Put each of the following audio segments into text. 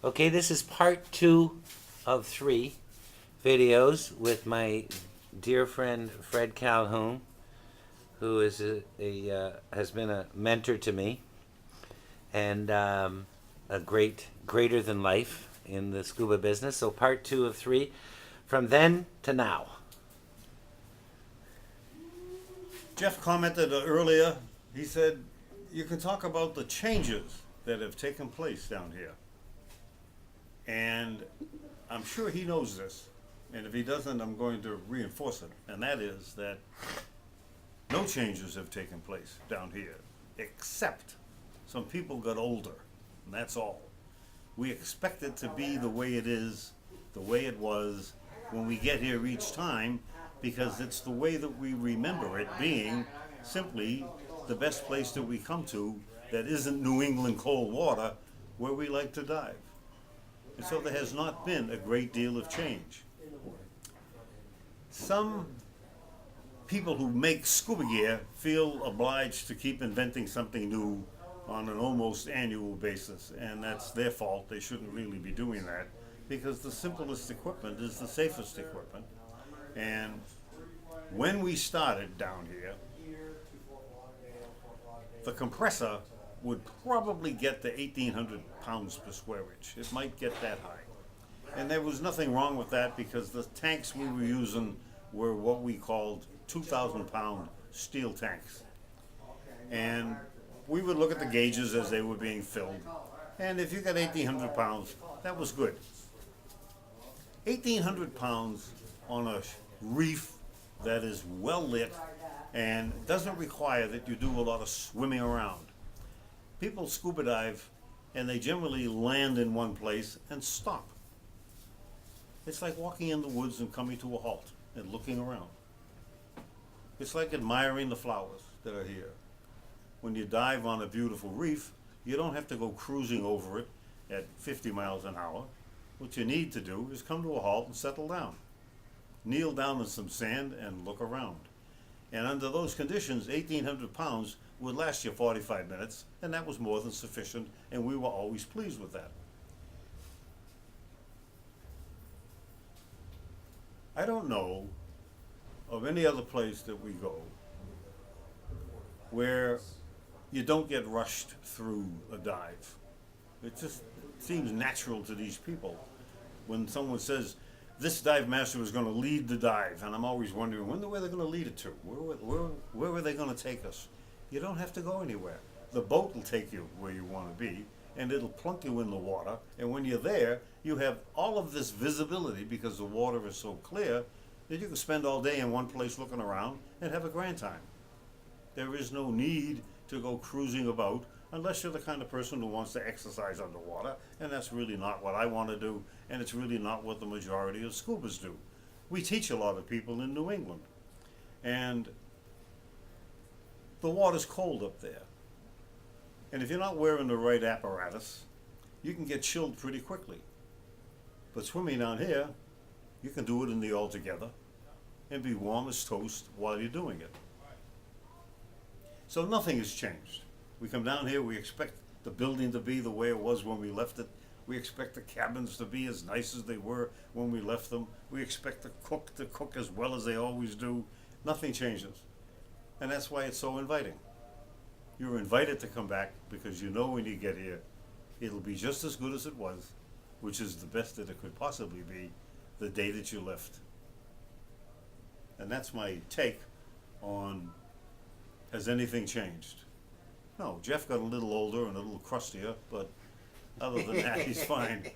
Okay, this is part 2 of 3 videos with my dear friend Fred Calhoun, who is has been a mentor to me and a greater than life in the scuba business. So part 2 of 3, from then to now. Jeff commented earlier, he said, you can talk about the changes that have taken place down here. And I'm sure he knows this. And if he doesn't, I'm going to reinforce it. And that is that no changes have taken place down here, except some people got older. And that's all. We expect it to be the way it is, the way it was when we get here each time, because it's the way that we remember it being simply the best place that we come to that isn't New England cold water where we like to dive. And so there has not been a great deal of change. Some people who make scuba gear feel obliged to keep inventing something new on an almost annual basis, and that's their fault. They shouldn't really be doing that, because the simplest equipment is the safest equipment. And when we started down here, the compressor would probably get to 1,800 pounds per square inch. It might get that high. And there was nothing wrong with that, because the tanks we were using were what we called 2,000-pound steel tanks. And we would look at the gauges as they were being filled. And if you got 1,800 pounds, that was good. 1,800 pounds on a reef that is well lit and doesn't require that you do a lot of swimming around. People scuba dive and they generally land in one place and stop. It's like walking in the woods and coming to a halt and looking around. It's like admiring the flowers that are here. When you dive on a beautiful reef, you don't have to go cruising over it at 50 miles an hour. What you need to do is come to a halt and settle down. Kneel down in some sand and look around. And under those conditions, 1,800 pounds would last you 45 minutes, and that was more than sufficient, and we were always pleased with that. I don't know of any other place that we go where you don't get rushed through a dive. It just seems natural to these people. When someone says, this dive master is going to lead the dive, and I'm always wondering, where they're going to lead it to? Where are they going to take us? You don't have to go anywhere. The boat will take you where you want to be, and it'll plunk you in the water, and when you're there, you have all of this visibility because the water is so clear that you can spend all day in one place looking around and have a grand time. There is no need to go cruising about unless you're the kind of person who wants to exercise underwater, and that's really not what I want to do, and it's really not what the majority of scubas do. We teach a lot of people in New England, and the water's cold up there. And if you're not wearing the right apparatus, you can get chilled pretty quickly. But swimming down here, you can do it in the all-together and be warm as toast while you're doing it. So nothing has changed. We come down here, we expect the building to be the way it was when we left it. We expect the cabins to be as nice as they were when we left them. We expect the cook to cook as well as they always do. Nothing changes. And that's why it's so inviting. You're invited to come back because you know when you get here, it'll be just as good as it was, which is the best that it could possibly be the day that you left. And that's my take on, has anything changed? No, Jeff got a little older and a little crustier, but other than that, he's fine.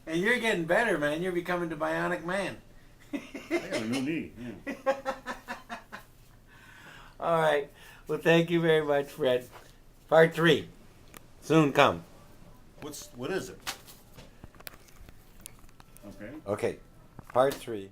And you're getting better, man. You're becoming the bionic man. I got a new knee. Yeah. All right. Well, thank you very much, Fred. Part 3. Soon come. What is it? Okay. Okay. Part 3.